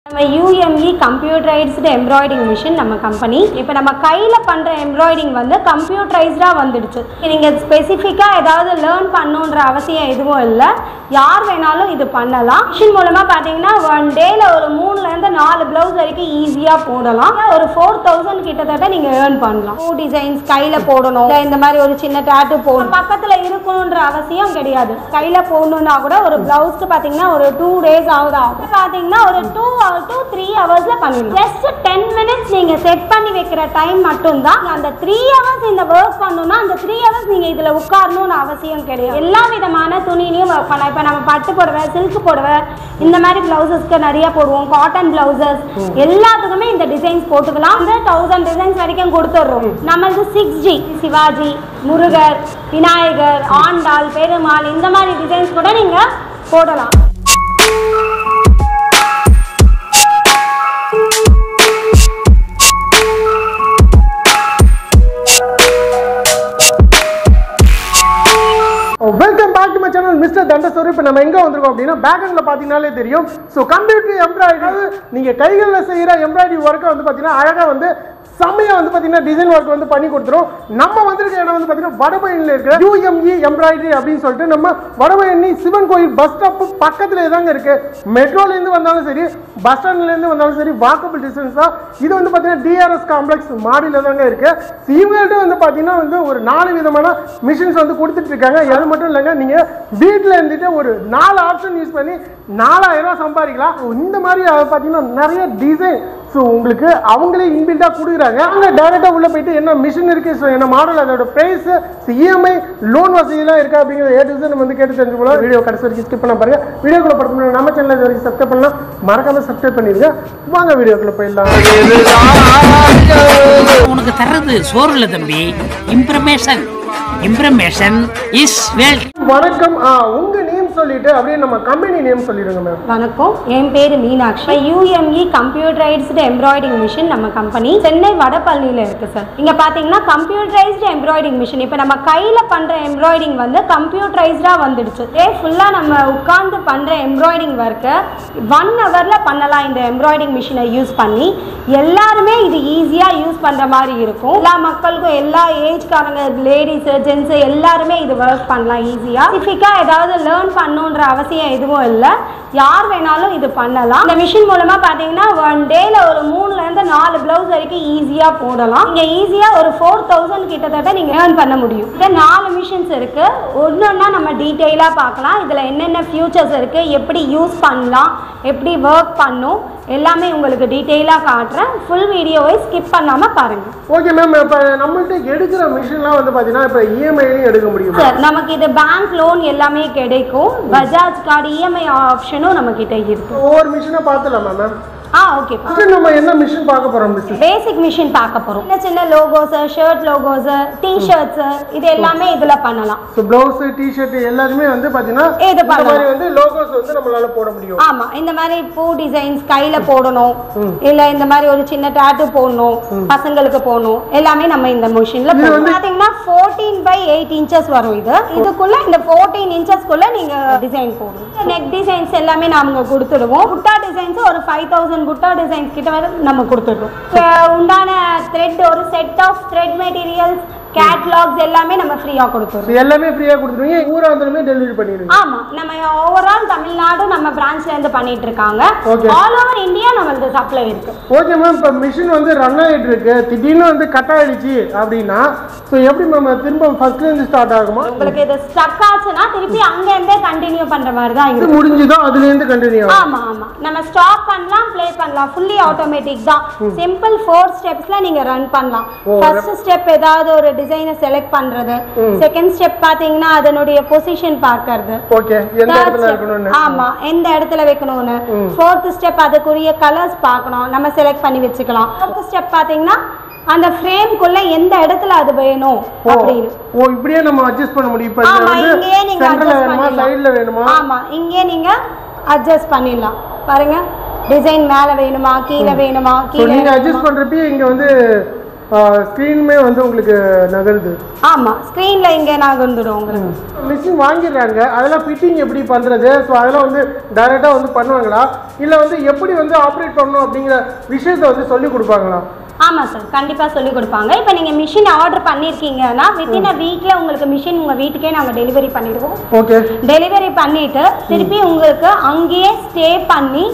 நம்ம UME computerised embroidering machine நம்ம company. இப்போ நம்ம கையில் பண்ணுற எம்ப்ராய்டிங் வந்து கம்ப்யூட்டரைஸ்டாக வந்துடுச்சு. நீங்கள் ஸ்பெசிஃபிக்காக ஏதாவது லேர்ன் பண்ணணுன்ற அவசியம் எதுவும் இல்லை. யார் வேணாலும் இது பண்ணலாம். மிஷின் மூலமாக பார்த்தீங்கன்னா 1 டேயில் ஒரு 3லேருந்து 4 ப்ளவுஸ் வரைக்கும் ஈஸியாக போடலாம். ஒரு 4000 கிட்டத்தட்ட நீங்கள் ஏர்ன் பண்ணலாம். டிசைன்ஸ் கையில் போடணும், இந்த மாதிரி ஒரு சின்ன டாட்டூ போடணும், பக்கத்தில் இருக்கணுன்ற அவசியம் கிடையாது. கையில் போடணுன்னா கூட ஒரு ப்ளவுஸ்க்கு பார்த்தீங்கன்னா ஒரு 2 days ஆகுது. பார்த்தீங்கன்னா ஒரு 2 to 3 hours பண்ணிடலாம். ஜஸ்ட் 10 minutes நீங்க செட் பண்ணி வைக்கிற டைம் மட்டும் தான். அந்த 3 hours இந்த வர்க் பண்ணனும்னா அந்த 3 hours நீங்க இதுல உட்காரணும்னு அவசியம் கிடையாது. எல்லா விதமான துணியிலையும் வர்க் பண்ணலாம். இப்போ நம்ம பட்டு புடவை, சில்க் புடவை, இந்த மாதிரி பிளவுசஸ்க்கு நிறைய போடுவோம். காட்டன் பிளவுசஸ் எல்லாத்துக்குமே இந்த டிசைன்ஸ் போட்டுக்கலாம். 1000 டிசைன்ஸ் வரைக்கும் கொடுத்துடுறோம். நம்மளுக்கு 6G சிவாஜி, முருகர், விநாயகர், ஆண்டாள், பெருமாள் இந்த மாதிரி டிசைன்ஸ் கூட நீங்க போடலாம். Welcome back to my channel mister தண்டசோரி. இப்போ நம்ம எங்கே வந்திருக்கோம் அப்படின்னா பேக்ரவுண்ட்ல பார்த்தீங்கன்னாலே தெரியும். ஸோ கம்ப்யூட்டர் எம்ப்ராய்டரி, நீங்கள் கைகளில் செய்கிற எம்ப்ராய்டரி ஒர்க்கை வந்து பார்த்தீங்கன்னா அழகாக வந்து செம்மையாக வந்து பார்த்தீங்கன்னா டிசைன் ஒர்க் வந்து பண்ணி கொடுத்துரும். நம்ம வந்திருக்க இடம் வந்து பார்த்தீங்கன்னா வடபழனியில் இருக்கிற UME எம்ப்ராய்டரி அப்படின்னு சொல்லிட்டு நம்ம வடபழனி சிவன் கோயில் பஸ் ஸ்டாப்பு பக்கத்தில் தாங்க இருக்குது. மெட்ரோலேருந்து வந்தாலும் சரி, பஸ் ஸ்டாண்ட்லேருந்து வந்தாலும் சரி, வாக்கபிள் டிஸ்டன்ஸ் தான். இது வந்து பார்த்தீங்கன்னா DRS காம்ப்ளெக்ஸ் மாடியில் தாங்க இருக்குது. இவங்கள்ட்ட வந்து பார்த்தீங்கன்னா வந்து ஒரு 4 விதமான மிஷின்ஸ் வந்து கொடுத்துட்டு இருக்காங்க. அது மட்டும் இல்லைங்க, நீங்கள் வீட்டில் இருந்துட்டு ஒரு 4 ஆப்ஷன் யூஸ் பண்ணி 4000 சம்பாதிக்கலாம். இந்த மாதிரி பார்த்தீங்கன்னா நிறைய டிசைன் ஸோ உங்களுக்கு அவங்களே இன்பில்டாக கொடுக்குறாங்க. அங்கே டேரெக்டாக உள்ளே போயிட்டு என்ன மிஷின் இருக்குது, ஸோ என்ன மாடல், அதோட ப்ரைஸ், EMI லோன் வசதியெல்லாம் இருக்கா அப்படிங்கிறத ஏற்று நம்ம வந்து கேட்டு தெரிஞ்சுக்கலாம். வீடியோ கடைசி வரைக்கும் ஸ்கிப் பண்ண பாருங்க. வீடியோக்குள்ளே படுத்தோம்னா நம்ம சேனல் இது வரைக்கும் சப்ஸ்கிரைப் பண்ணலாம், மறக்காமல் சப்ஸ்கிரைப் பண்ணிடுங்க. வாங்க வீடியோக்குள்ளே போயிடலாம். உனக்கு தர்றது சோறு இல்லை தம்பி, இம்ப்ரமேஷன் இஸ் வெல்த். வணக்கம், உங்க நேம் சொல்லிட்டு அப்படியே நம்ம கம்பெனி நேம் சொல்லிடுங்க மேம். வணக்கம், என் பேர் Meenakshi. UME computerised embroidering machine நம்ம கம்பெனி சென்னை வடபழனியில் இருக்குது சார். இங்கே பார்த்தீங்கன்னா கம்ப்யூட்டரைஸ்டு எம்ப்ராய்டிங் மிஷின். இப்போ நம்ம கையில் பண்ணுற எம்ப்ராய்டிங் வந்து கம்ப்யூட்டரைஸ்டாக வந்துடுச்சு. ஃபுல்லாக நம்ம உட்கார்ந்து பண்ணுற எம்ப்ராய்டிங் ஒர்க்கை 1 hourல பண்ணலாம். இந்த எம்ப்ராய்டிங் மிஷினை யூஸ் பண்ணி எல்லாருமே இது ஈஸியாக யூஸ் பண்ணுற மாதிரி இருக்கும். எல்லா மக்களுக்கும், எல்லா ஏஜ்காரங்க, லேடிஸு, ஜென்ஸு எல்லாருமே இது ஒர்க் பண்ணலாம் ஈஸியாக. ஸ்பெசிஃபிக்காக ஏதாவது லேர்ன் பண்ணணுன்ற அவசியம் எதுவும் இல்லை. யார் வேணாலும் இது பண்ணலாம். இந்த மிஷின் மூலமாக பார்த்தீங்கன்னா 1 டேயில் ஒரு 3லேருந்து 4 ப்ளவுஸ் வரைக்கும் ஈஸியாக போடலாம். நீங்கள் ஈஸியாக ஒரு 4000 கிட்டத்தட்ட நீங்கள் ஏர்ன் பண்ண முடியும். இதில் 4 மிஷின்ஸ் இருக்குது. ஒன்றா நம்ம டீட்டெயிலாக பார்க்கலாம். இதில் என்னென்ன ஃபியூச்சர்ஸ் இருக்குது, எப்படி யூஸ் பண்ணலாம், எப்படி ஒர்க் பண்ணும், எல்லாமே உங்களுக்கு டீட்டெயிலாக காட்டுறேன். ஃபுல் வீடியோவை ஸ்கிப் பண்ணாமல் பாருங்கள். ஓகே மேம், இப்போ நம்மள்ட்ட எடுக்கிற மிஷின்லாம் வந்து பார்த்தீங்கன்னா இப்போ EMIலையும் எடுக்க முடியும் சார். நமக்கு இது பேங்க் லோன் எல்லாமே கிடைக்கும். பஜாஜ் கார்டு EMI ஆப்ஷனும் நம்ம கிட்ட இருக்கு. ஒவ்வொரு மிஷினை பார்த்துலாமா மேம்? ஓகே. நம்ம என்ன மிஷின் பார்க்க போறோம்? பேசிக் மிஷின் பார்க்க போறோம். சின்ன லோகோஸ், ஷர்ட் லோகோஸ், டி-ஷர்ட்ஸ் இது எல்லாமே இதுல பண்ணலாம். சோ ப்ளவுஸ், டி-ஷர்ட் எல்லாமே வந்து பாத்தீங்கன்னா இந்த மாதிரி வந்து லோகோஸ் வந்து நம்மளால போட முடியும். ஆமா, இந்த மாதிரி பூ டிசைன்ஸ் கையில போடணும், இல்ல இந்த மாதிரி ஒரு சின்ன டாட்டூ போடணும், பசங்களுக்கு போடணும், எல்லாமே நம்ம இந்த மிஷின்ல போடலாம். பாத்தீங்கன்னா 14/8 inches வரும். இதுக்குள்ள இந்த 14 inchesக்குள்ள நீங்க டிசைன் போடணும். நெக் டிசைன்ஸ் எல்லாமே நாம கொடுத்துடுவோம். புட்டா டிசைன்ஸ் ஒரு 5000 புட்டா டிசைன்ஸ் கிட்ட வரை நம்ம கொடுத்துடுறோம். உண்டான த்ரெட், ஒரு set of thread materials, catalogues எல்லாமே நம்ம ஃப்ரீயா கொடுத்துறோம். எல்லாமே ஃப்ரீயா கொடுத்துருவீங்க. ஊரா வந்தாலுமே டெலிவரி பண்ணிடுவீங்க? ஆமா, நம்ம ஓவரால் தமிழ்நாடு நம்ம பிரான்ச்ல இருந்து பண்ணிட்டு இருக்காங்க. ஆல் ஓவர் இந்தியா நமக்கு சப்ளை இருக்கு. ஓகே மேம், இப்போ மிஷின் வந்து ரன் ஆயிட்டு இருக்கு, திடீர்னு வந்து கட் ஆயிடுச்சு அப்படின்னா சோ எப்படி மேம் திரும்ப ஃபர்ஸ்ட்ல இருந்து ஸ்டார்ட் ஆகுமா? உங்களுக்கு இது ஸ்டக் ஆச்சுனா திருப்பி அங்க இருந்தே கண்டினியூ பண்ற மாதிரி தான் இருக்கு. முடிஞ்சதோ அதுல இருந்து கண்டினியூ ஆகும்? ஆமா ஆமா, நம்ம ஸ்டாப் பண்ணலாம், ப்ளே பண்ணலாம். ஃபுல்லி ஆட்டோமேட்டிக் தான். சிம்பிள் 4 ஸ்டெப்ஸ்ல நீங்க ரன் பண்ணலாம். ஃபர்ஸ்ட் ஸ்டெப் ஏதாவது ஒரு டிசைனை செலக்ட் பண்றது. செகண்ட் ஸ்டெப் பாத்தீங்கன்னா அதனுடைய பொசிஷன் பார்க்கிறது. ஓகே, எந்த இடத்துல வைக்கணும்னு. ஆமா, எந்த இடத்துல வைக்கணும்னு. ஃபோர்த் ஸ்டெப் அதுக்குரிய கலர்ஸ் பார்க்கணும், நம்ம செலக்ட் பண்ணி வச்சுக்கலாம். ஃபோர்த் ஸ்டெப் பாத்தீங்கன்னா அந்த ஃப்ரேம்க்குள்ள எந்த இடத்துல அது வேணும் அப்படின்னு. இப்படியே நம்ம அட்ஜஸ்ட் பண்ண முடியும். இப்போ ஆமா, இங்கேயே நீங்க சென்டர்ல வேணுமா, சைடுல வேணுமா? ஆமா, இங்கேயே நீங்க அட்ஜஸ்ட் பண்ணிடலாம். பாருங்க, டிசைன் மேல வேணுமா, கீழே வேணுமா, கீழே நீங்க அட்ஜஸ்ட் பண்றப்ப இங்க வந்து ஸ்க்ரீனுமே வந்து உங்களுக்கு நகருது. ஆமாம், ஸ்க்ரீனில் இங்கே நகர்ந்துடும் உங்களுக்கு. மிஷின் வாங்கிடுறாங்க, அதெல்லாம் ஃபிட்டிங் எப்படி பண்ணுறது, ஸோ அதெல்லாம் வந்து டைரெக்டாக வந்து பண்ணுவாங்களா, இல்லை வந்து எப்படி வந்து ஆப்ரேட் பண்ணணும் அப்படிங்கிற விஷயத்தை வந்து சொல்லி கொடுப்பாங்களா? ஆமாம் சார், கண்டிப்பாக சொல்லிக் கொடுப்பாங்க. இப்போ நீங்கள் மிஷின் ஆர்டர் பண்ணியிருக்கீங்கன்னா வித்தின் அ வீக்கில் உங்களுக்கு மிஷின் உங்கள் வீட்டுக்கே நாங்கள் டெலிவரி பண்ணிடுவோம். ஓகே. டெலிவரி பண்ணிவிட்டு திருப்பி உங்களுக்கு அங்கேயே ஸ்டே பண்ணி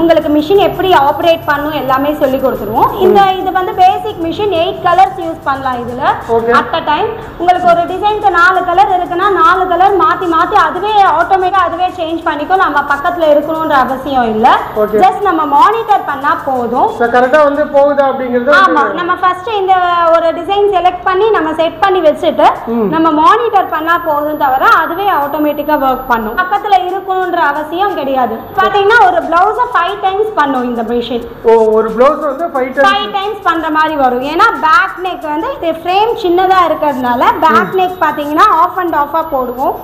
உங்களுக்கு மிஷின் எப்படி ஆப்ரேட் பண்ணும் எல்லாமே சொல்லி கொடுத்துருவோம். இது வந்து பேசிக் மிஷின் 8 கலர்ஸ் யூஸ் பண்ணலாம் இதில் அட் அ டைம். உங்களுக்கு ஒரு டிசைனுக்கு 4 கலர் இருக்குன்னா 4 கலர் மாற்றி மாற்றி அதுவே ஆட்டோமேட்டிக்காக அதுவே சேஞ்ச் பண்ணிக்கும். நம்ம பக்கத்தில் இருக்கணுன்ற அவசியம் இல்லை. ஜஸ்ட் நம்ம மானிட்டர் பண்ணால் போதும். கரெக்டாக வந்து போகுதா அப்படிங்கிறது. ஆமா, நம்ம ஃபர்ஸ்ட் இந்த ஒரு டிசைன் செலக்ட் பண்ணி நம்ம செட் பண்ணி வச்சுட்டு நம்ம மானிட்டர் பண்ணா போதும், தவிர அதுவே ஆட்டோமேட்டிக்கா வர்க் பண்ணும். பக்கத்துல இருக்கணும்ன்ற அவசியம் கிடையாது. பாத்தீங்கன்னா ஒரு ப்ளவுஸை 5 டைம்ஸ் பண்ணும் இந்த மிஷின். ஒரு ப்ளவுஸ் வந்து 5 டைம்ஸ் பண்ற மாதிரி வரும். ஏன்னா பேக் நெக் வந்து இது ஃப்ரேம் சின்னதா இருக்கிறதுனால பேக் நெக் பாத்தீங்கன்னா ஆஃப் அண்ட் ஆஃபா போடுவோம்.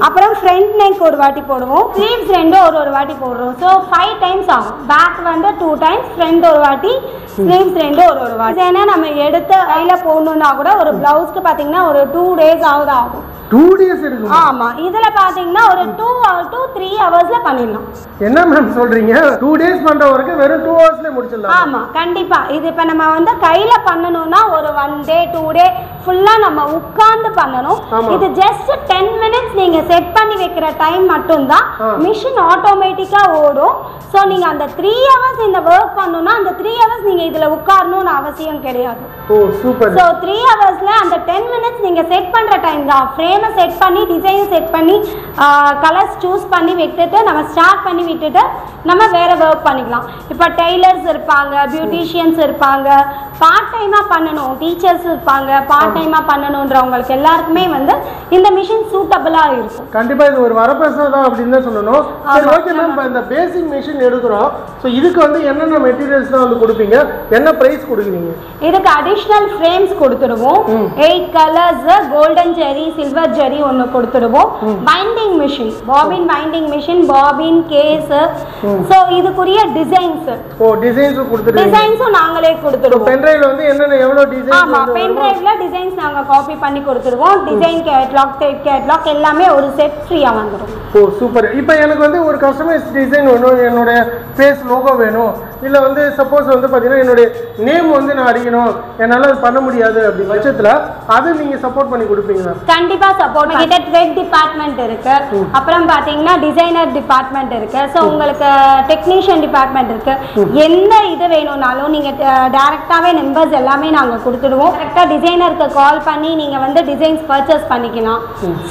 அப்புறம் ஃப்ரண்ட் நெக் ஒரு வாட்டி போடுவோம். ஸ்லீவ்ஸ் ரெண்டும் ஒரு வாட்டி போடுறோம். ஸோ 5 டைம்ஸ் ஆகும். பேக் வந்து 2 டைம்ஸ், ஃப்ரண்ட் ஒரு வாட்டி, ஸ்லீவ்ஸ் ரெண்டும் ஒரு வாட்டி. ஏன்னா நம்ம எடுத்து கையில போடணும்னா கூட ஒரு பிளவுஸ்க்கு பாத்தீங்கன்னா ஒரு 2 days ஆகும். 2 days எடுக்கும். ஆமா, இதுல பாத்தீங்கன்னா ஒரு 2-3 ஹவர்ஸ்ல பண்ணிடலாம். என்ன மேம் சொல்றீங்க? 2 days பண்ற வரைக்கும் வெறும் 2 ஹவர்ஸ்ல முடிச்சிடலாம்? ஆமா, கண்டிப்பா. இது இப்ப நம்ம வந்து கையில பண்ணணும்னா ஒரு 1 day 2 day ஃபுல்லா நம்ம உட்கார்ந்து பண்ணணும். இது ஜஸ்ட் 10 minutes நீங்க செட் பண்ணி வைக்கிற டைம் மட்டும் தான். மிஷின் ஆட்டோமேட்டிக்கா ஓடும். சோ நீங்க அந்த 3 hours இந்த வர்க் பண்ணனும்னா அந்த 3 hours நீங்க இதுல உட்காரணும்னு அவசியம் கிடையாது. ஓ சூப்பர். சோ 3 hours அந்த 10 minutes நீங்க செட் பண்ற டைம் தான். ஃப்ரேமை செட் பண்ணி டிசைன் செட் பண்ணி கலர்ஸ் சூஸ் பண்ணி விட்டுட்டு நம்ம ஸ்டார்ட் பண்ணி விட்டுட்டு நம்ம வேற வர்க் பண்ணிக்கலாம். இப்போ டெய்லர்ஸ் இருப்பாங்க, பியூட்டிஷியன்ஸ் இருப்பாங்க, பார்ட் டைமாக பண்ணணும், டீச்சர்ஸ் இருப்பாங்க, பார்ட் டைமாக பண்ணணுன்றவங்களுக்கு எல்லாருக்குமே வந்து இந்த மிஷின் சூட்டபிளாக இருக்கும். கண்டிப்பாக இது ஒரு வரப்பிரசாதம் தான் அப்படின்னு தான் சொல்லணும். சரி, ஓகே மேம். இப்போ இந்த பேசிக் மிஷின் எடுக்கிறோம். ஸோ இதுக்கு வந்து என்னென்ன மெட்டீரியல்ஸ் தான் வந்து கொடுப்பீங்க, என்ன ப்ரைஸ் கொடுக்குறீங்க? இதுக்கு அடிஷ்னல் ஃப்ரேம்ஸ் கொடுத்துடுவோம். 8 colours, golden zari, silver zari ஒன்று கொடுத்துடுவோம். Binding machine, bobbin binding machine, bobbin case. So இதுக்குரிய டிசைன்ஸ் டிசைன்ஸும் நாங்களே கொடுத்துடுவோம். பென் டிரைவ்ல வந்து என்னென்ன எவ்வளோ டிசைன்? ஆமா, பென் டிரைவ்ல டிசைன்ஸ் நாங்கள் காப்பி பண்ணி கொடுத்துடுவோம். டிசைன் கேட்லாக், டெட் கேட்லாக் எல்லாமே ஒரு செட் ஃப்ரீயாக வந்துடும். ஓ சூப்பர். இப்போ எனக்கு வந்து ஒரு கஸ்டமைஸ் டிசைன் வேணும், என்னோட ஃபேஸ் லோகோ வேணும், இல்லை வந்து சப்போஸ் வந்து பார்த்தீங்கன்னா என்னுடைய நேம் வந்து நான் அடிக்கணும், என்னால் அது பண்ண முடியாது அப்படி பட்சத்தில் அது நீங்கள் சப்போர்ட் பண்ணி கொடுப்பீங்களா? கண்டிப்பாக சப்போர்ட். கிட்ட ட்ரெட் டிபார்ட்மெண்ட் இருக்கு, அப்புறம் பார்த்தீங்கன்னா டிசைனர் டிபார்ட்மெண்ட் இருக்கு, ஸோ உங்களுக்கு டெக்னீஷியன் டிபார்ட்மெண்ட் இருக்கு. எந்த இது வேணும்னாலும் நீங்கள் டேரெக்டாகவே நம்பர்ஸ் எல்லாமே நாங்கள் கொடுத்துடுவோம். டேரெக்டாக டிசைனருக்கு கால் பண்ணி நீங்கள் வந்து டிசைன்ஸ் பர்ச்சேஸ் பண்ணிக்கலாம்.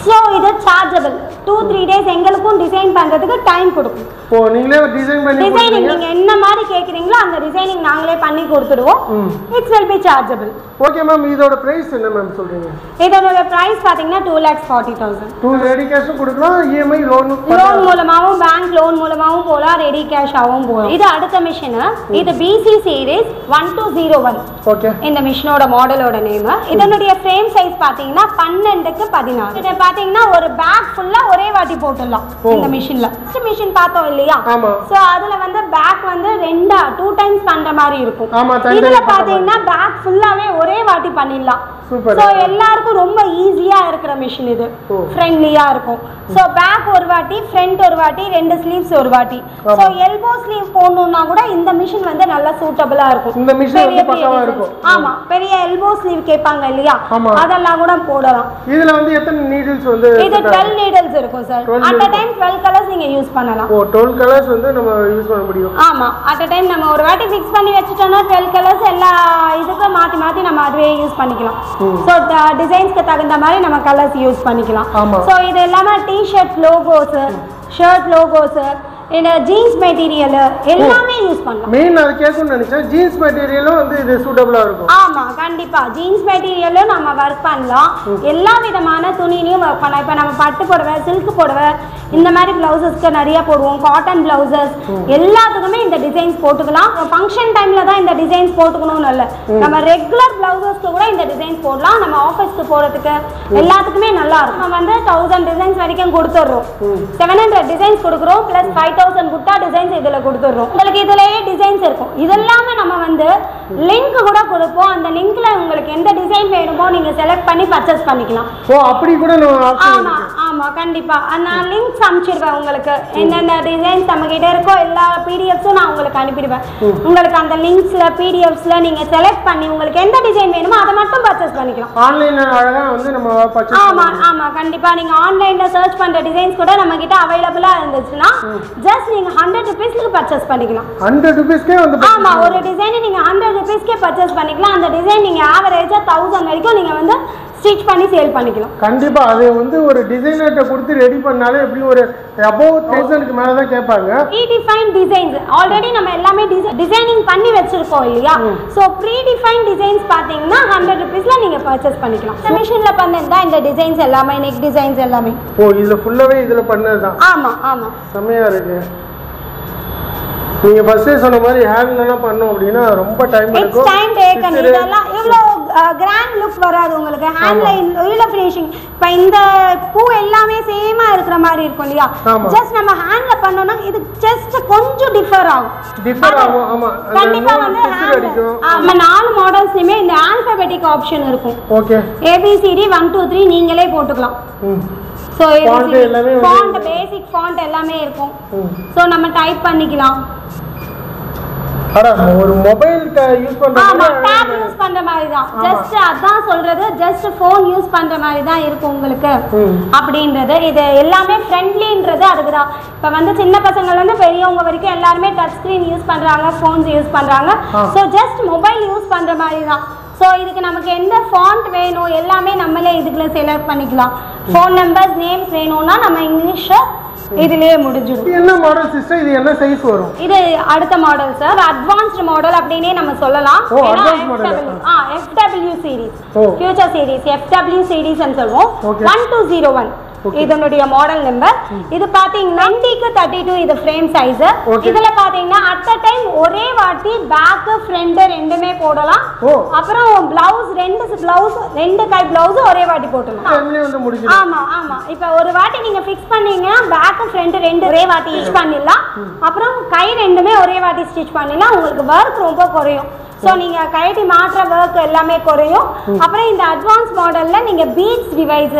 ஸோ இது சார்ஜபிள். 2-3 days எங்களுக்கும் டிசைன் பண்ணுறதுக்கு டைம் கொடுக்கும். ஓ நீங்களே டிசைன் பண்ணி டிசைனிங் நீங்கள் என்ன மாதிரி கேட்குறீங்களோ அந்த டிசைனிங் நாங்களே பண்ணி கொடுத்துடுவோம். It's will be chargeable. Okay ma'am. இதோட பிரைஸ் என்ன மேம் சொல்றீங்க? இதோட பிரைஸ் பாத்தீங்கன்னா 2,40,000. 2 ரெடி கேஷும் கொடுக்கலாம், இஎம்ஐ லோன் மூலமாவும் பேங்க் லோன் மூலமாவும் போலாம், ரெடி கேஷ் ஆவும் போலாம். இது அடுத்த மிஷின். இது BC சீரிஸ் 1201. ஓகே. இந்த மிஷினோட மாடலோட நேம். இதனுடைய ஃப்ரேம் சைஸ் பாத்தீங்கன்னா 12க்கு 16. இது பாத்தீங்கன்னா ஒரு பேக் ஃபுல்லா ஒரே வாட்டி போட்டுடலாம் இந்த மிஷின்ல. ஃபர்ஸ்ட் மிஷின் பார்த்தோம் இல்லையா? சோ அதுல வந்து பேக் வந்து 2 டைம்ஸ் பண்ற மாதிரி இருக்கும். இதுல பாத்தீங்கன்னா பேக் ஃபுல்லாவே ஒரே வாட்டி பண்ணிடலாம். சோ எல்லாருக்கும் ரொம்ப ஈஸியா இருக்கிற மிஷின் இது. ஃப்ரெண்ட்லியா இருக்கும். சோ பேக் ஒரு வாட்டி, ஃப்ரண்ட் ஒரு வாட்டி, 2 ஸ்லீவ்ஸ் ஒரு வாட்டி. சோ எல்போ ஸ்லீவ் போடணும்னா கூட இந்த மிஷின் வந்து நல்லா சூட்டபிளா இருக்கும். இந்த மிஷின் வந்து பக்காவா இருக்கும். ஆமா, பெரிய எல்போ ஸ்லீவ் கேட்பாங்க இல்லையா, அதெல்லாம் கூட போடலாம். இதுல வந்து எத்தனை நீடில்ஸ் வந்து? இது 12 நீடில்ஸ் இருக்கும் sir. At a time 12 colours நீங்க யூஸ் பண்ணலாம். ஓ 12 கலர்ஸ் வந்து நம்ம யூஸ் பண்ண முடியும். ஆமா, அட் a டைம் நம்ம ஒரு வாட்டி ஃபிக்ஸ் பண்ணி வச்சிட்டோம்னா 12 கலர்ஸ் எல்லா இதுக்கு மாத்தி மாத்தி நம்ம அதுவே யூஸ் பண்ணிக்கலாம். சோ டிசைன்ஸ்க்கு தகுந்த மாதிரி நம்ம கலர்ஸ் யூஸ் பண்ணிக்கலாம். சோ இது எல்லாமே டி-ஷர்ட் லோகோஸ், ஷர்ட் லோகோஸ், இந்த ஜீன்ஸ் மெட்டீரியல் எல்லாமே யூஸ் பண்ணலாம். மெயின் அது கேட்கணும்னு நினைச்சேன். ஜீன்ஸ் மெட்டீரியலும் வந்து இது சூட்டபிளா இருக்கும். ஆமா, கண்டிப்பா ஜீன்ஸ் மெட்டீரியலும் நம்ம வர்க் பண்ணலாம். எல்லா விதமான துணியிலையும் வர்க் பண்ணலாம். இப்போ நம்ம பட்டு புடவை, சில்க் புடவை, இந்த மாதிரி பிளவுசஸ்க்கு நிறைய போடுவோம். காட்டன் பிளவுசஸ் எல்லாத்துக்குமே இந்த டிசைன்ஸ் போட்டுக்கலாம். ஃபங்க்ஷன் டைம்ல தான் இந்த டிசைன்ஸ் போட்டுக்கணும்னு இல்லை, நம்ம ரெகுலர் பிளவுசஸ்க்கு கூட இந்த டிசைன்ஸ் போடலாம். நம்ம ஆஃபீஸ்க்கு போறதுக்கு எல்லாத்துக்குமே நல்லா இருக்கும். நம்ம வந்து 1000 டிசைன்ஸ் வரைக்கும் கொடுத்துட்றோம். 700 டிசைன்ஸ் கொடுக்குறோம், பிளஸ் 5000 1000 புட்டா டிசைன்ஸ் இதுல கொடுத்துறோம். உங்களுக்கு இதுலயே டிசைன்ஸ் இருக்கும். இதெல்லாமே நம்ம வந்து லிங்க் கூட கொடுப்போம். அந்த லிங்க்ல உங்களுக்கு எந்த டிசைன் வேணுமோ நீங்க செலக்ட் பண்ணி பர்ச்சேஸ் பண்ணிக்கலாம். ஓ அப்படி கூட ஆமா ஆமா கண்டிப்பா. நான் லிங்க்ஸ் அனுப்பிச்சிடுவேன் உங்களுக்கு. என்னென்ன டிசைன்ஸ் நம்ம கிட்ட இருக்கோ எல்லா பிடிஎஃப்ஸும் நான் உங்களுக்கு அனுப்பிடுவேன். உங்களுக்கு அந்த லிங்க்ஸ்ல பிடிஎஃப்ஸ்ல நீங்க செலக்ட் பண்ணி உங்களுக்கு எந்த டிசைன் வேணுமோ அதை மட்டும் பர்ச்சேஸ் பண்ணிக்கலாம். ஆன்லைன்ல அழகா வந்து நம்ம பர்ச்சேஸ் ஆமா ஆமா கண்டிப்பா. நீங்க ஆன்லைன்ல சர்ச் பண்ற டிசைன்ஸ் கூட நம்ம கிட்ட அவைலபிளா இருந்துச்சுன்னா ஜஸ்ட் நீங்க 100 ரூபீஸ்க்கு பர்ச்சேஸ் பண்ணிக்கலாம். 100 ரூபீஸ்க்கே வந்து ஆமா ஒரு டிசைன் நீங்க 100 ரூபீஸ்க்கே பர்ச்சேஸ் பண்ணிக்கலாம். அந்த டிசைன் நீங்க ஆவரேஜா 1000 வரைக்கும் நீங்க வந்து ஸ்டிச் பண்ணி சேல் பண்ணிக்கலாம். கண்டிப்பா அது வந்து ஒரு டிசைனர்ட்ட கொடுத்து ரெடி பண்ணாலே எப்படி ஒரு above 1000க்கு மேல தான் கேட்பாங்க. ப்ரீடிஃபைன்ட் டிசைன்ஸ் ஆல்ரெடி நம்ம எல்லாமே டிசைனிங் பண்ணி வச்சிருக்கோம் இல்லையா? சோ ப்ரீடிஃபைன்ட் டிசைன்ஸ் பாத்தீங்கன்னா 100 ரூபீஸ்ல நீங்க பர்ச்சேஸ் பண்ணிக்கலாம். இந்த மிஷின்ல பண்ணது தான் இந்த டிசைன்ஸ் எல்லாமே, நெக் டிசைன்ஸ் எல்லாமே. ஓ இதுல ஃபுல்லாவே இதுல பண்ணதுதான். ஆமா ஆமா செமையா இருக்கு. நீங்க ஃபர்ஸ்டே சொன்ன மாதிரி ஹேண்ட்லலாம் பண்ணோம் அப்படினா ரொம்ப டைம் எடுக்கும். Time taken. இதெல்லாம் இவ்ளோ கிராண்ட் லுக் வராது உங்களுக்கு. ஹேண்ட்ல இவ்ளோ ஃபினிஷிங். இப்போ இந்த பூ எல்லாமே சேமா இருக்கிற மாதிரி இருக்கும் இல்லையா? ஜஸ்ட் நம்ம ஹேண்ட்ல பண்ணோம்னா இது ஜஸ்ட் கொஞ்சம் டிஃபர் ஆகும். ஆமா கண்டிப்பா வந்து நம்ம 4 மாடல்ஸ்லயுமே இந்த ஆல்பபெட்டிக் ஆப்ஷன் இருக்கும். ஓகே ABCD 1 2 3 நீங்களே போட்டுக்கலாம். சோ ஃபாண்ட் பேசிக் ஃபாண்ட் எல்லாமே இருக்கும். சோ நம்ம டைப் பண்ணிக்கலாம். ஒரு மொபைல் யூஸ் பண்ற மாதிரி டேப் யூஸ் பண்ற மாதிரி தான். ஜஸ்ட் அதான் சொல்றது, ஜஸ்ட் ஃபோன் யூஸ் பண்ற மாதிரி தான் இருக்கும் உங்களுக்கு அப்படின்றது. இது எல்லாமே ஃப்ரெண்ட்லின்றது அதுக்கு தான். இப்போ வந்து சின்ன பசங்கள்ல இருந்து பெரியவங்க வரைக்கும் எல்லாருமே டச் ஸ்கிரீன் யூஸ் பண்றாங்க, ஃபோன்ஸ் யூஸ் பண்றாங்க. ஸோ ஜஸ்ட் மொபைல் யூஸ் பண்ற மாதிரி தான். ஸோ இதுக்கு நமக்கு எந்த ஃபாண்ட் வேணும் எல்லாமே நம்மளே இதுக்குள்ள செலக்ட் பண்ணிக்கலாம். ஃபோன் நம்பர்ஸ் நேம்ஸ் வேணும்னா நம்ம இங்கிலீஷ் இதுலயே முடிஞ்சிடும். என்ன மாடல் சிஸ்டர்? இது என்ன சைஸ் வரும்? இது அடுத்த மாடல் சார், அட்வான்ஸ்ட் மாடல் அப்படினே நம்ம சொல்லலாம். FW series, future series, FW series ன்னு சொல்வோம். 1201 இதனுடைய மாடல் நம்பர். இது பாத்தீங்கன்னா 20க்கு 32 இது ஃப்ரேம் சைஸ். இதுல பாத்தீங்கன்னா அட் a டைம் ஒரே வாட்டி பேக் ஃப்ரண்ட் ரெண்டுமே போடலாம். அப்புறம் பிளவுஸ் ரெண்டு கை பிளவுஸ் ஒரே வாட்டி போடலாம். ஆமா ஆமா. இப்போ ஒரு வாட்டி நீங்க ஃபிக்ஸ் பண்ணீங்கன்னா பேக் ஃப்ரண்ட் ரெண்டு ஒரே வாட்டி ஸ்டிச் பண்ணிடலாம். அப்புறம் கை ரெண்டுமே ஒரே வாட்டி ஸ்டிச் பண்ணிடலாம். உங்களுக்கு வர்க் ரொம்ப குறையும். ஸோ நீங்கள் கைட்டி மாற்ற ஒர்க் எல்லாமே குறையும். அப்புறம் இந்த அட்வான்ஸ் மாடலில் நீங்கள் பீட்ஸ் டிவைஸ்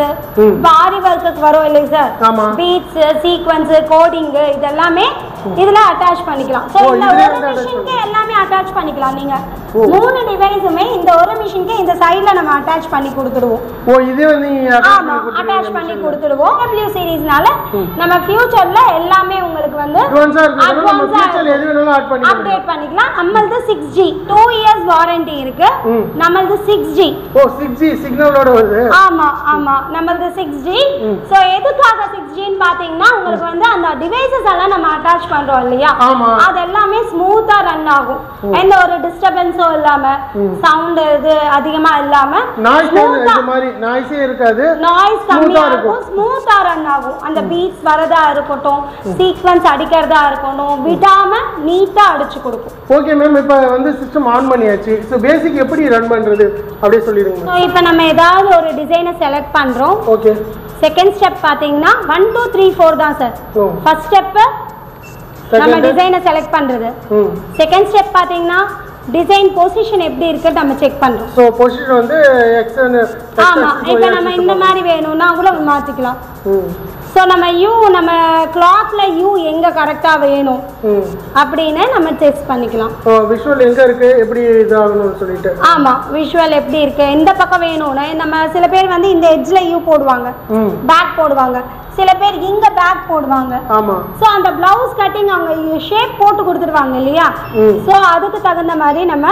ஆரி ஒர்க்குக்கு வரும் இல்லை சார், பீட்ஸ் சீக்வன்ஸு கோடிங்கு இதெல்லாமே இதில் அட்டாச் பண்ணிக்கலாம். ஸோ இந்த ஒரு மிஷினுக்கு எல்லாமே அட்டாச் பண்ணிக்கலாம். நீங்கள் 3 டிவைஸுமே இந்த ஒரு மிஷினுக்கு இந்த சைடில் நம்ம அட்டாச் பண்ணி கொடுத்துடுவோம். ஆமாம் அட்டாச் பண்ணி கொடுத்துடுவோம். FW சீரீஸ்னால நம்ம ஃபியூச்சரில் எல்லாமே உங்களுக்கு வந்து அப்டேட் பண்ணிக்கலாம். நம்மளது 6G 2 இயர்ஸ் வாரண்டி இருக்கு. நம்மளது 6G. ஓ 6G சிக்னலோட வருது. ஆமா ஆமா நம்மளது 6G. சோ எதுக்காக 6G ன்னு பாத்தீங்கன்னா உங்களுக்கு வந்து அந்த டிவைसेस எல்லாம் நம்ம அட்டாச் பண்றோம் இல்லையா, அது எல்லாமே ஸ்மூத்தா ரன் ஆகும். எந்த ஒரு டிஸ்டர்பன்ஸோ இல்லாம, சவுண்ட் இது அதிகமா இல்லாம, நாய்ஸே இருக்காது, நாய்ஸ் கம்மியா இருக்கும், ஸ்மூத்தா ரன் ஆகும். அந்த பீட்ஸ் வரதா இருக்கட்டும், சீக்வென்ஸ் அடிக்கிறதா இருக்கட்டும், விடாம நீட்டா அடிச்சு கொடுக்கும். ஓகே மேம், இப்போ வந்து சிஸ்டம் ஆன் பண்ணியாச்சு. சோ பேசிக் எப்படி ரன் பண்றது அப்படியே சொல்லிடுங்க. சோ இப்போ நம்ம ஏதாவது ஒரு டிசைனை செலக்ட் பண்றோம். ஓகே. செகண்ட் ஸ்டெப் பாத்தீங்கன்னா 1 2 3 4 தான் சார். ஃபர்ஸ்ட் ஸ்டெப் நம்ம டிசைனை செலக்ட் பண்றது. செகண்ட் ஸ்டெப் பாத்தீங்கன்னா டிசைன் பொசிஷன் எப்படி இருக்கு நம்ம செக் பண்றோம். சோ பொசிஷன் வந்து எக்ஸ் ஆமா, இப்போ நம்ம இந்த மாதிரி வேணும்னா கூட மாத்திக்கலாம். ஸோ நம்ம நம்ம கிளாத்ல எங்க கரெக்டா வேணும் அப்படின்னு நம்ம டெஸ்ட் பண்ணிக்கலாம். விஷுவல் எங்க இருக்கு, எப்படி இதாகணும்னு சொல்லிட்டு. ஆமா, விஷுவல் எப்படி இருக்கு, எந்த பக்கம் வேணும்னு. நம்ம சில பேர் வந்து இந்த எட்ஜ்ல போடுவாங்க, பேக் போடுவாங்க, சில பேர் இங்க பேக் போடுவாங்க. ஆமா. சோ அந்த பிளவுஸ் கட்டிங் அவங்க ஷேப் போட்டு கொடுத்துருவாங்க இல்லையா, சோ அதுக்கு தகுந்த மாதிரி நம்ம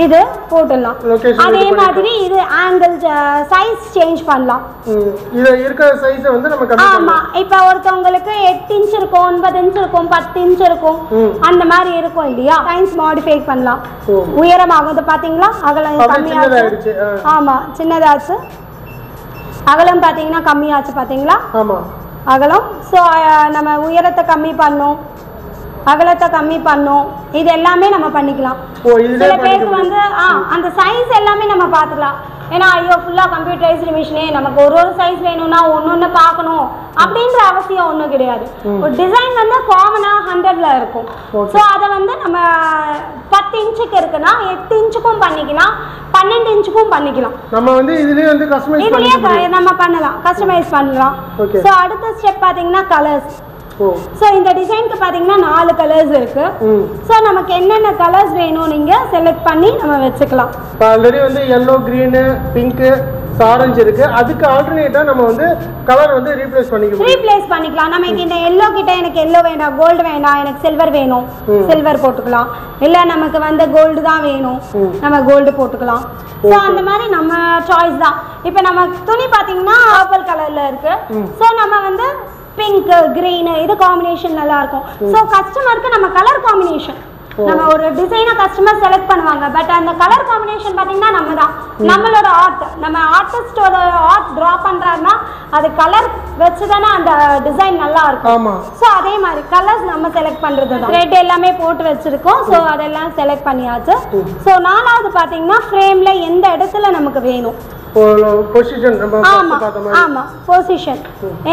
இது போடலாம். அதே மாதிரி இது ஆங்கிள் சைஸ் சேஞ்ச் பண்ணலாம். இது இருக்க சைஸ் வந்து நம்ம கம்மி பண்ணலாம். ஆமா, இப்போ ஒருத்தங்களுக்கு 8 இன்ச் இருக்கும், 9 இன்ச் இருக்கும், 10 இன்ச் இருக்கும், அந்த மாதிரி இருக்கும் இல்லையா, சைஸ் மாடிஃபை பண்ணலாம். உயரம் ஆகுது பாத்தீங்களா, அகலம் கம்மியாச்சு. ஆமா, சின்னதாச்சு. அகலம் பாத்தீங்கன்னா கம்மியாச்சு பாத்தீங்களா. ஆமா, அகலம். ஸோ நம்ம உயரத்தை கம்மி பண்ணோம், அகலத்தை கம்மி பண்ணோம், இது எல்லாமே நம்ம பண்ணிக்கலாம். சில பேருக்கு வந்து அந்த சைஸ் எல்லாமே நம்ம பார்த்துக்கலாம். ஏன்னா ஐயோ ஃபுல்லாக கம்ப்யூட்டரைஸ்டு மிஷினே நமக்கு ஒரு சைஸ் வேணும்னா ஒன்று பார்க்கணும் அப்படின்ற அவசியம் ஒன்றும் கிடையாது. ஒரு டிசைன் வந்து காமனாக 100ல் இருக்கும். ஸோ அதை வந்து நம்ம 10 இன்ச்சுக்கு இருக்குன்னா 8 இன்ச்சுக்கும் பண்ணிக்கலாம், 12 இன்ச்சுக்கும் பண்ணிக்கலாம். நம்ம வந்து இதுலயே வந்து நம்ம பண்ணலாம், கஸ்டமைஸ் பண்ணலாம். ஸோ அடுத்த ஸ்டெப் பார்த்தீங்கன்னா கலர்ஸ். ஸோ இந்த டிசைனுக்கு பார்த்தீங்கன்னா 4 கலர்ஸ் இருக்கு. ஸோ நமக்கு என்னென்ன கலர்ஸ் வேணும் நீங்கள் செலக்ட் பண்ணி நம்ம வச்சுக்கலாம். இப்போ ஆல்ரெடி வந்து எல்லோ, க்ரீனு, பிங்க்கு, ஆரஞ்சு இருக்கு. அதுக்கு ஆல்டர்னேட்டா நம்ம வந்து கலர் வந்து ரீப்ளேஸ் பண்ணிக்கலாம். நமக்கு இந்த எல்லோ கிட்ட எனக்கு எல்லோ வேண்டாம், கோல்டு வேண்டாம், எனக்கு சில்வர் வேணும், சில்வர் போட்டுக்கலாம். இல்லை நமக்கு வந்து கோல்டு தான் வேணும், நம்ம கோல்டு போட்டுக்கலாம். ஸோ அந்த மாதிரி நம்ம சாய்ஸ் தான். இப்போ நம்ம துணி பார்த்தீங்கன்னா பர்பிள் கலர்ல இருக்கு. ஸோ நம்ம வந்து பிங்க், கிரீன் இது காம்பினேஷன் நல்லா இருக்கும். ஸோ கஸ்டமருக்கு நம்ம கலர் காம்பினேஷன் நம்ம ஒரு டிசைனை கஸ்டமர் செலக்ட் பண்ணுவாங்க. பட் அந்த கலர் காம்பினேஷன் பார்த்தீங்கன்னா நம்ம தான், நம்மளோட ஆர்ட், நம்ம ஆர்டிஸ்டோட ஆர்ட் ட்ரா பண்ணுறாருன்னா அது கலர் வச்சு தானே அந்த டிசைன் நல்லா இருக்கும். ஸோ அதே மாதிரி கலர்ஸ் நம்ம செலக்ட் பண்ணுறது தான். த்ரெட் எல்லாமே போட்டு வச்சுருக்கோம். ஸோ அதெல்லாம் செலக்ட் பண்ணியாச்சு. ஸோ 4வது பார்த்தீங்கன்னா ஃப்ரேமில் எந்த இடத்துல நமக்கு வேணும் பொசிஷன்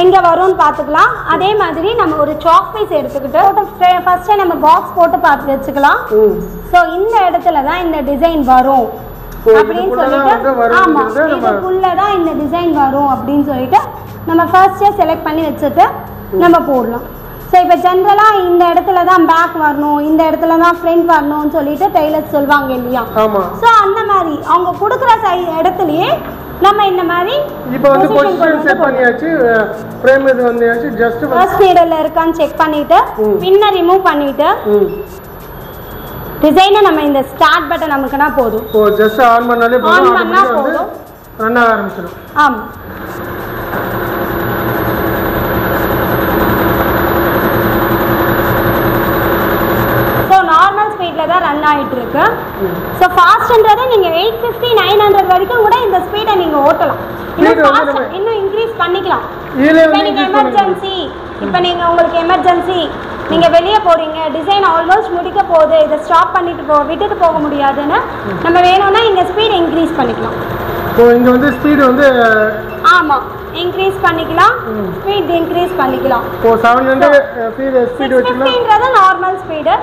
எங்க வரும்னு பார்த்துக்கலாம். அதே மாதிரி நம்ம ஒரு சாக் பீஸ் எடுத்துக்கிட்டு ஃபர்ஸ்ட் நம்ம பாக்ஸ் போட்டு பார்த்து வச்சுக்கலாம். ஸோ இந்த இடத்துல தான் இந்த டிசைன் வரும் அப்படின்னு சொல்லிட்டு, ஆமா இதுக்குள்ளதான் இந்த டிசைன் வரும் அப்படின்னு சொல்லிட்டு நம்ம ஃபர்ஸ்டே செலக்ட் பண்ணி வச்சுட்டு நம்ம போடலாம். ஸோ இப்போ ஜென்ரலாக இந்த இடத்துல தான் பேக் வரணும், இந்த இடத்துல தான் ஃப்ரண்ட் வரணும்னு சொல்லிட்டு டெய்லர்ஸ் சொல்லுவாங்க இல்லையா. ஸோ அந்த மாதிரி அவங்க கொடுக்குற இடத்துலயே நம்ம இந்த மாதிரி இப்போ வந்து பொசிஷன் செட் பண்ணியாச்சு, ஃப்ரேம் இது வந்தாச்சு. ஜஸ்ட் ஃபர்ஸ்ட் நீடல்ல இருக்கான்னு செக் பண்ணிட்டு பின்ன ரிமூவ் பண்ணிட்டு டிசைனை நம்ம இந்த ஸ்டார்ட் பட்டன் நமக்குனா போதும். ஓ ஜஸ்ட் ஆன் பண்ணாலே போதும், ரன் ஆரம்பிச்சிடும். ஆமா. தான் ரன் ஆயிட்டு இருக்கு. ஸோ ஃபாஸ்ட்ன்றதை நீங்கள் 850, 900 வரைக்கும் கூட இந்த ஸ்பீடை நீங்கள் ஓட்டலாம். இன்னும் இன்க்ரீஸ் பண்ணிக்கலாம். இப்போ நீங்கள் எமர்ஜென்சி, இப்போ நீங்கள் உங்களுக்கு எமர்ஜென்சி நீங்கள் வெளியே போகிறீங்க, டிசைன் ஆல்மோஸ்ட் முடிக்க போகுது, இதை ஸ்டாப் பண்ணிட்டு விட்டுட்டு போக முடியாதுன்னு நம்ம வேணும்னா இங்கே ஸ்பீடை இன்க்ரீஸ் பண்ணிக்கலாம். ஸோ இங்கே வந்து ஸ்பீடு வந்து ஆமாம் இன்க்ரீஸ் பண்ணிக்கலாம், ஸ்பீட் இன்க்ரீஸ் பண்ணிக்கலாம். ஓ 700 ஸ்பீடு வச்சுக்கிட்டீங்கறது நார்மல் ஸ்பீடு.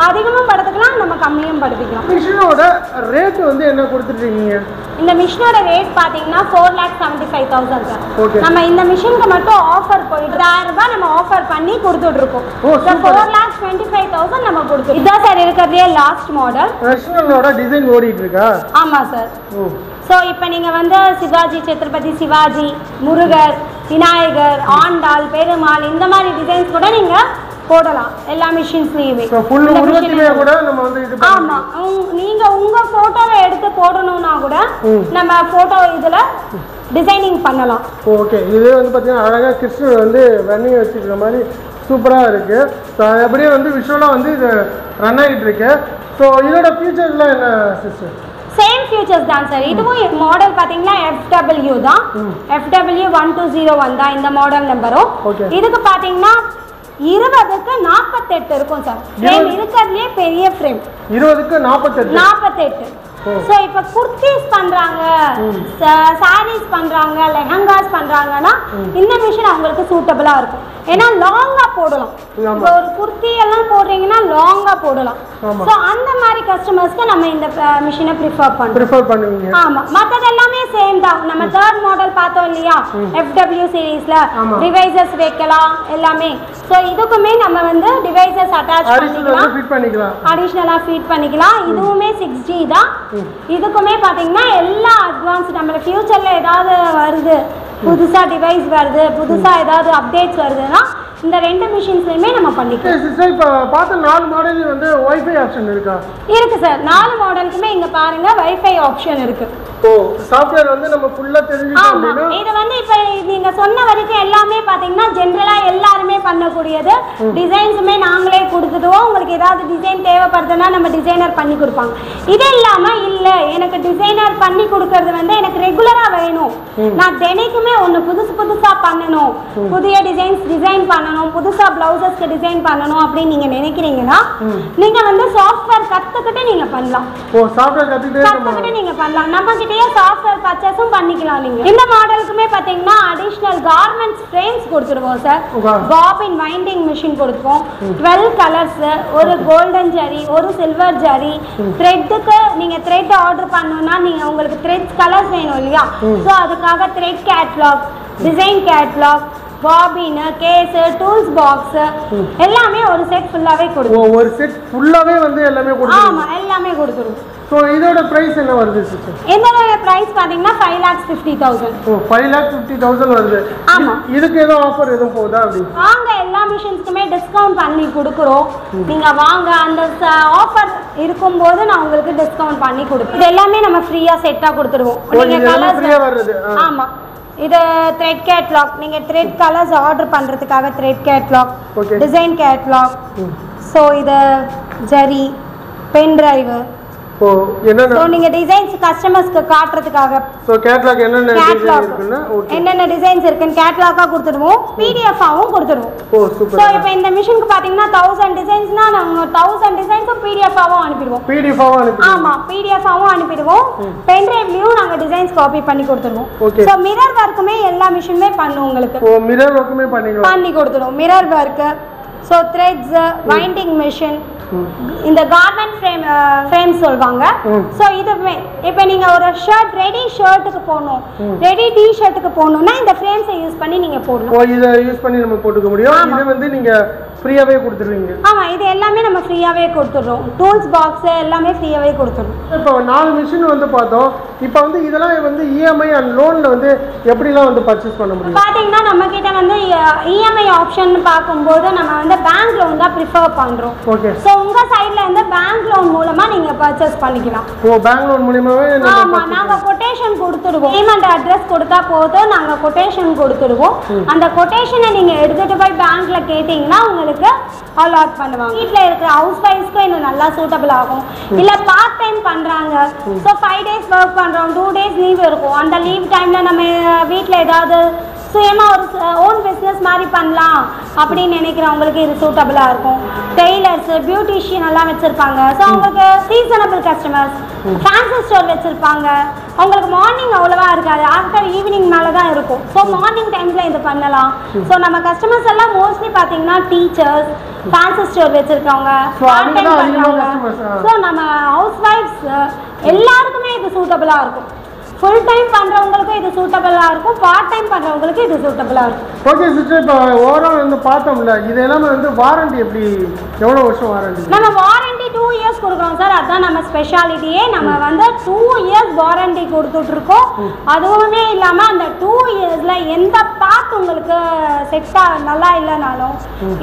அதிகமும் படுத்துக்கலாம், நம்ம கம்மியும் படுத்திக்கலாம். மிஷினோட ரேட் வந்து என்ன கொடுத்துட்டீங்க? இந்த மிஷினோட ரேட் பார்த்தீங்கன்னா 4,75,000 சார். நம்ம இந்த மிஷினுக்கு மட்டும் ஆஃபர் போயிட்டு 1000 ரூபாய் நம்ம ஆஃபர் பண்ணி கொடுத்துட்டு இருக்கோம். 4,25,000 நம்ம கொடுத்துருக்கோம். இதான் சார் இருக்கிறதே லாஸ்ட் மாடல். மிஷினோட டிசைன் ஓடிட்டு இருக்கா? ஆமாம் சார். ஸோ இப்போ நீங்கள் வந்து சிவாஜி, சத்ரபதி சிவாஜி, முருகர், விநாயகர், ஆண்டாள், பெருமாள் இந்த மாதிரி டிசைன்ஸ் கூட நீங்கள் போடலாம் எல்லா மிஷின்ஸ்லயுமே. ஆமா நீங்க உங்க போட்டோவை எடுத்து போடணும்னா கூட நம்ம போட்டோ இதுல டிசைனிங் பண்ணலாம். ஓகே இது வந்து பாத்தீங்கன்னா அழகா கிறிஸ்டல் வந்து ரன்னிங் வச்சிருக்கிற மாதிரி சூப்பரா இருக்கு. அப்படியே வந்து விஷுவலா வந்து இது ரன் ஆகிட்டு இருக்கு. ஸோ இதோட ஃபியூச்சர்லாம் என்ன சிஸ்டர்? சேம் ஃபியூச்சர்ஸ் தான் சார். இதுவும் மாடல் பார்த்தீங்கன்னா FW தான், FW 1201 தான் இந்த மாடல் நம்பரும். இதுக்கு பார்த்தீங்கன்னா 20க்கு 48 இருக்கும் சார். ஃப்ரேம் இருக்கிறதுலே பெரிய ஃப்ரேம் 20க்கு 48. ஸோ இப்போ குர்த்திஸ் பண்ணுறாங்க, சாரீஸ் பண்ணுறாங்க, லெஹங்காஸ் பண்ணுறாங்கன்னா இந்த மிஷின் அவங்களுக்கு சூட்டபிளாக இருக்கும். ஏன்னா லாங்காக போடலாம். இப்போ ஒரு குர்த்தி எல்லாம் போடுறீங்கன்னா லாங்காக போடலாம். ஸோ அந்த மாதிரி கஸ்டமர்ஸ்க்கு நம்ம இந்த மிஷினை ப்ரிஃபர் பண்ணுவோம். ஆமாம் மற்றது எல்லாமே சேம் தான். நம்ம 3rd மாடல் பார்த்தோம் இல்லையா FW சீரீஸில் டிவைசஸ் வைக்கலாம் எல்லாமே. ஸோ இதுக்குமே நம்ம வந்து டிவைசஸ் அட்டாச் பண்ணிக்கலாம், அடிஷ்னலாக ஃபீட் பண்ணிக்கலாம். இதுவுமே 6G தான். இதுக்குமே பார்த்தீங்கன்னா எல்லா அட்வான்ஸ் நம்ம ஃபியூச்சரில் ஏதாவது வருது, புதுசாக டிவைஸ் வருது, புதுசாக ஏதாவது அப்டேட்ஸ் வருதுன்னா இந்த 2 மிஷின்ஸ்லையுமே நம்ம பண்ணிக்கலாம். சிஸ்டர் இப்போ பார்த்த 4 மாடல் வந்து வைஃபை ஆப்ஷன் இருக்கா? இருக்கு சார். 4 மாடலுக்குமே இங்க பாருங்க வைஃபை ஆப்ஷன் இருக்கு. ஓ சாஃப்ட்வேர் வந்து நம்ம ஃபுல்லா தெரிஞ்சுக்கலாம் அப்படினா இது வந்து இப்ப நீங்க சொன்ன வரைக்கும் எல்லாமே பாத்தீங்கன்னா ஜெனரலா எல்லாரும் பண்ணக்கூடியது. டிசைன்ஸ்மே நாங்களே கொடுத்துடுவோம். உங்களுக்கு ஏதாவது டிசைன் தேவைப்படுதுன்னா நம்ம டிசைனர் பண்ணி கொடுப்பாங்க. இது இல்லாம இல்ல எனக்கு டிசைனர் பண்ணி கொடுக்கிறது வந்து எனக்கு ரெகுலரா வேணும், நான் தினைக்குமே ஒன்னு புதுசா பண்ணணும், புதிய டிசைன் பண்ணணும், புதுசா பிளவுசஸ்க்கு டிசைன் பண்ணணும் அப்படின்னு நீங்க நினைக்கிறீங்கன்னா நீங்க வந்து சாஃப்ட்வேர் கத்துக்கிட்டு நீங்க பண்ணலாம். ஓ சாஃப்ட்வேர் கத்துக்கிட்டு நீங்க பண்ணலாம். நம்ம கிட்ட இதுலயே சாஃப்ட்வேர் பர்ச்சேஸும் பண்ணிக்கலாம் நீங்க. இந்த மாடலுக்குமே பாத்தீங்கன்னா அடிஷனல் கார்மெண்ட்ஸ் ஃப்ரேம்ஸ் கொடுத்துருவோம் சார். பாபின் வைண்டிங் மிஷின் கொடுப்போம். 12 கலர்ஸ், ஒரு கோல்டன் ஜரி, ஒரு சில்வர் ஜரி. த்ரெட்டுக்கு நீங்க த்ரெட் ஆர்டர் பண்ணணும்னா நீங்க உங்களுக்கு த்ரெட் கலர்ஸ் வேணும் இல்லையா, ஸோ அதுக்காக thread catalogue, design catalogue, bobbin, case, tools box எல்லாமே ஒரு செட் ஃபுல்லாவே கொடுத்துருவோம். ஒரு செட் ஃபுல்லாவே வந்து எல்லாமே கொடுத்துருவோம். ஆமா, எல்லாமே கொடுத்துருவோம். சோ இதோட பிரைஸ் என்ன வருது சிஸ்டர்? இதோட பிரைஸ் பாத்தீங்கன்னா 5,50,000. ஓ 5,50,000 வருது. ஆமா. இதுக்கு ஏதோ ஆஃபர் எதுவும் போகுதா அப்படி? வாங்க, எல்லா மிஷின்ஸ்க்குமே டிஸ்கவுண்ட் பண்ணி கொடுக்குறோம். நீங்க வாங்க, அந்த ஆஃபர் இருக்கும்போது நான் உங்களுக்கு டிஸ்கவுண்ட் பண்ணி கொடுப்பேன். இது எல்லாமே நம்ம ஃப்ரீயா செட்டா கொடுத்துருவோம். நீங்க கலர்ஸ் ஃப்ரீயா வருது. ஆமா. இது த்ரெட் கேட்லாக், நீங்க த்ரெட் கலர்ஸ் ஆர்டர் பண்றதுக்காக thread catalogue, design catalogue. So இது ஜரி, பென் டிரைவ். ஓ என்னென்ன, சோ நீங்க டிசைன்ஸ் கஸ்டமர்ஸ்க்கு காட்றதுக்காக சோ கேட்லாக் என்னென்ன டிசைன் இருக்குன்னா ஓகே, என்னென்ன டிசைன்ஸ் இருக்குன்னு கேட்லாக்கா கொடுத்துடுவோம். PDF ஆவும் கொடுத்துடுவோம். ஓ சூப்பர். சோ இப்போ இந்த மிஷினுக்கு பாத்தீங்கன்னா 1000 டிசைன்ஸ்னா நாங்க 1000 டிசைன்ஸும் PDF ஆவும் அனுப்பிடுவோம். PDF ஆவும் அனுப்பிடுவோம். ஆமா, PDF ஆவும் அனுப்பிடுவோம். பென் டிரைவ்லயும் நாங்க டிசைன்ஸ் காப்பி பண்ணி கொடுத்துடுவோம். சோ மிரர் வர்க்குமே எல்லா மிஷினுமே பண்ணுவோம் உங்களுக்கு. ஓ மிரர் வர்க்குமே பண்ணி கொடுத்துடுவோம். Mirror work, so threads, winding machine, இந்த கார்மெண்ட் ஃப்ரேம் சொல்வாங்க. சோ இதுமே இப்போ நீங்க ஒரு ஷர்ட், ரெடி ஷர்ட்டுக்கு போடணும், ரெடி டி ஷர்ட்டுக்கு போடணும்னா இந்த ஃப்ரேம்ஸை யூஸ் பண்ணி நீங்க போடணும். ஓ இத யூஸ் பண்ணி நம்ம போட்டுக்க முடியும். இது வந்து நீங்க ஃப்ரீயாவே கொடுத்துருவீங்க? ஆமா, இது எல்லாமே நம்ம ஃப்ரீயாவே கொடுத்துறோம். டூல்ஸ் பாக்ஸ் எல்லாமே ஃப்ரீயாவே கொடுத்துறோம். இப்போ 4 மிஷின் வந்து பார்த்தோம். இப்போ வந்து இதெல்லாம் வந்து EMI அண்ட் லோன்ல வந்து எப்படிலாம் வந்து பர்ச்சேஸ் பண்ண முடியும்? பாத்தீங்கன்னா நம்ம கிட்ட வந்து EMI ஆப்ஷன் பார்க்கும்போது நம்ம வந்து பேங்க் லோன் தான் ப்ரிஃபர் பண்றோம். ஓகே. சோ உங்க சைடுல இருந்து பேங்க் லோன் மூலமா நீங்க பர்ச்சேஸ் பண்ணிக்கலாம். ஓ பேங்க் லோன் மூலமாவே? ஆமா, நாங்க கொட்டேஷன் கொடுத்துடுவோம். பேமெண்ட் அட்ரஸ் கொடுத்தா போதும், நாங்க கொட்டேஷன் கொடுத்துடுவோம். அந்த கொட்டேஷனை நீங்க எடுத்துட்டு போய் பேங்க்ல கேட்டீங்கன்னா உங்களுக்கு அலாட் பண்ணுவாங்க. வீட்ல இருக்கிற ஹவுஸ் வைஃப்ஸ்க்கு இன்னும் நல்லா சூட்டபிள் ஆகும். இல்ல பார்ட் டைம் பண்றாங்க, சோ 5 days ஒர்க் பண்றோம், 2 days லீவ் இருக்கும். அந்த லீவ் டைம்ல நம்ம வீட்ல ஏதாவது சுயமா ஒரு ஓன் பிஸ்னஸ் மாதிரி பண்ணலாம் அப்படின்னு நினைக்கிறவங்களுக்கு இது சூட்டபிளா இருக்கும். டெய்லர்ஸ், பியூட்டிஷியன் எல்லாம் வச்சிருப்பாங்க. ஸோ அவங்களுக்கு சீசனபிள் கஸ்டமர்ஸ், ஃபேன்சி ஸ்டோர் வச்சிருப்பாங்க. அவங்களுக்கு மார்னிங் அவ்வளவா இருக்காது, ஆஃப்டர் ஈவினிங் மேலே தான் இருக்கும். ஸோ மார்னிங் டைம்ல இது பண்ணலாம். ஸோ நம்ம கஸ்டமர்ஸ் எல்லாம் மோஸ்ட்லி பார்த்தீங்கன்னா டீச்சர்ஸ், ஃபேன்சி ஸ்டோர் வச்சிருக்கவங்க, பார்ட் டைம் பண்றவங்க. ஸோ நம்ம ஹவுஸ் ஒய்ஃப்ஸ் எல்லாருக்குமே இது சூட்டபிளா இருக்கும். ஃபுல் டைம் பண்றவங்களுக்கு இது சூட்டபிளா இருக்கும், பார்ட் டைம் பண்றவங்களுக்கு இது சூட்டபிளா இருக்கும். ஓகே சிஸ்டர், இப்போ ஓவரால் வந்து பார்த்தோம்ல, இது எல்லாமே வந்து வாரண்டி எப்படி, எவ்வளோ வருஷம் வாரண்டி? நம்ம வாரண்டி 2 years கொடுக்குறோம் சார். அதுதான் நம்ம ஸ்பெஷாலிட்டியே. நம்ம வந்து 2 years வாரண்டி கொடுத்துட்டு இருக்கோம். அதுவுமே இல்லாமல் அந்த 2 yearsல எந்த பார்ட் உங்களுக்கு செட்டா நல்லா இல்லைனாலும்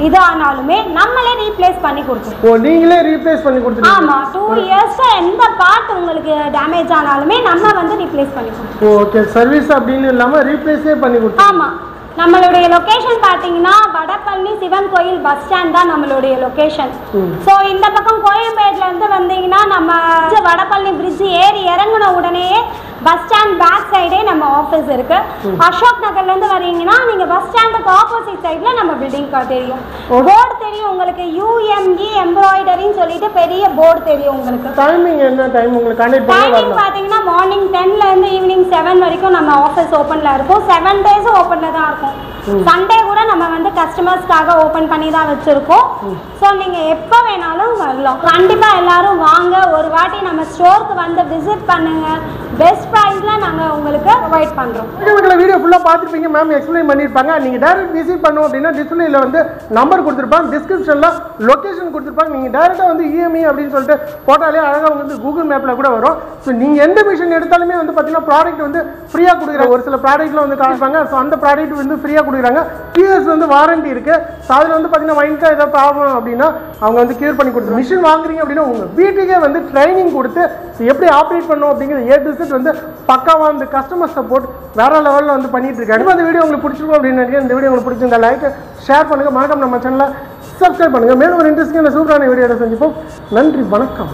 இது ஆனாலுமே நம்மளே ரீப்ளேஸ் பண்ணி கொடுத்துருவோம். ஓ நீங்களே ரீப்ளேஸ் பண்ணி கொடுத்துருவோம்? ஆமாம், 2 years எந்த பார்ட் உங்களுக்கு டேமேஜ் ஆனாலுமே நம்ம வந்து ரீப்ளேஸ் பண்ணி கொடுத்துருவோம். ஓகே, சர்வீஸ் அப்படின்னு இல்லாமல் ரீப்ளேஸே பண்ணி கொடுத்துருவோம். ஆமாம், நம்மளுடைய லொகேஷன் பார்த்தீங்கன்னா வடபழனி சிவன் கோயில் பஸ் ஸ்டாண்ட் தான் நம்மளுடைய லொகேஷன். ஸோ இந்த பக்கம் கோயம்பேட்ல இருந்து வந்தீங்கன்னா நம்ம வடபழனி பிரிட்ஜ் ஏறி இறங்கின உடனே பஸ் ஸ்டாண்ட் பேக் சைடே நம்ம ஆஃபீஸ் இருக்கு. அசோக் நகர்ல இருந்து வரீங்கன்னா நீங்க பஸ் ஸ்டாண்டுக்கு ஆப்போசிட் சைட்ல நம்ம பில்டிங் தெரியும். போர்டு தெரியும் உங்களுக்கு, UME எம்ப்ராய்டரின்னு சொல்லிட்டு பெரிய போர்டு தெரியும் உங்களுக்கு. டைமிங் என்ன டைம் உங்களுக்கு கனெக்ட் பண்ணி வரலாம்? டைமிங் பாத்தீங்கன்னா மார்னிங் 10ல இருந்து ஈவினிங் 7 வரைக்கும் நம்ம ஆஃபீஸ் ஓப்பன்ல இருக்கும். 7 days ஓப்பன்ல தான் இருக்கும். சண்டே கூட நம்ம வந்து கஸ்டமர்ஸ்க்காக ஓபன் பண்ணி தான் வச்சிருக்கோம். ஸோ நீங்க எப்போ வேணாலும் வரலாம். கண்டிப்பா எல்லாரும் வாங்க, ஒரு வாட்டி நம்ம ஸ்டோருக்கு வந்து விசிட் பண்ணுங்க. பெஸ்ட் ப்ரைஸ்ல நாங்க உங்களுக்கு ப்ரொவைட் பண்றோம். இந்த வீடியோ ஃபுல்லா பார்த்துருப்பீங்க, மேம் எக்ஸ்பிளைன் பண்ணியிருப்பாங்க. நீங்க டைரக்ட் விசிட் பண்ணோம் அப்படின்னா டிஸ்பிளேல வந்து நம்பர் கொடுத்துருப்பாங்க, டிஸ்கிரிப்ஷன்ல லொகேஷன் கொடுத்துருப்பாங்க. நீங்க டைரக்டா வந்து EMI அப்படின்னு சொல்லிட்டு போட்டாலே அழகா வந்து கூகுள் மேப்ல கூட வரும். ஸோ நீங்க எந்த மிஷின் எடுத்தாலுமே வந்து பாத்தீங்கன்னா ப்ராடக்ட் வந்து ஃப்ரீயா கொடுக்குறாங்க. ஒரு சில ப்ராடக்ட்ல வந்து காமிப்பாங்க, ஸோ அந்த ப்ராடக்ட் வந்து ஃப்ரீயா கொடுக்குறாங்க. 2 years வந்து வாரண்டி இருக்கு. ஸோ அதில் வந்து பார்த்தீங்கன்னா வைன்கா ஏதாவது ப்ராப்ளம் அப்படின்னா அவங்க வந்து கியூர் பண்ணி கொடுத்துருவாங்க. மிஷின் வாங்குறீங்க அப்படின்னா உங்க வீட்டுக்கே வந்து ட்ரைனிங் கொடுத்து எப்படி ஆப்ரேட் பண்ணணும் அப்படிங்கிறது A to Z வந்து பக்காவா வந்து கஸ்டமர் சப்போர்ட் வேற லெவலில் வந்து பண்ணிட்டு இருக்காங்க. இந்த வீடியோ உங்களுக்கு பிடிச்சிருக்கும் அப்படின்னு நினைக்கிறேன். இந்த வீடியோ உங்களுக்கு பிடிச்சிருந்தா லைக் ஷேர் பண்ணுங்க, மறக்காம நம்ம சேனலை சப்ஸ்கிரைப் பண்ணுங்க. மேலும் ஒரு இன்ட்ரெஸ்டிங்கான சூப்பரான வீடியோட சந்திப்போம். நன்றி, வணக்கம்.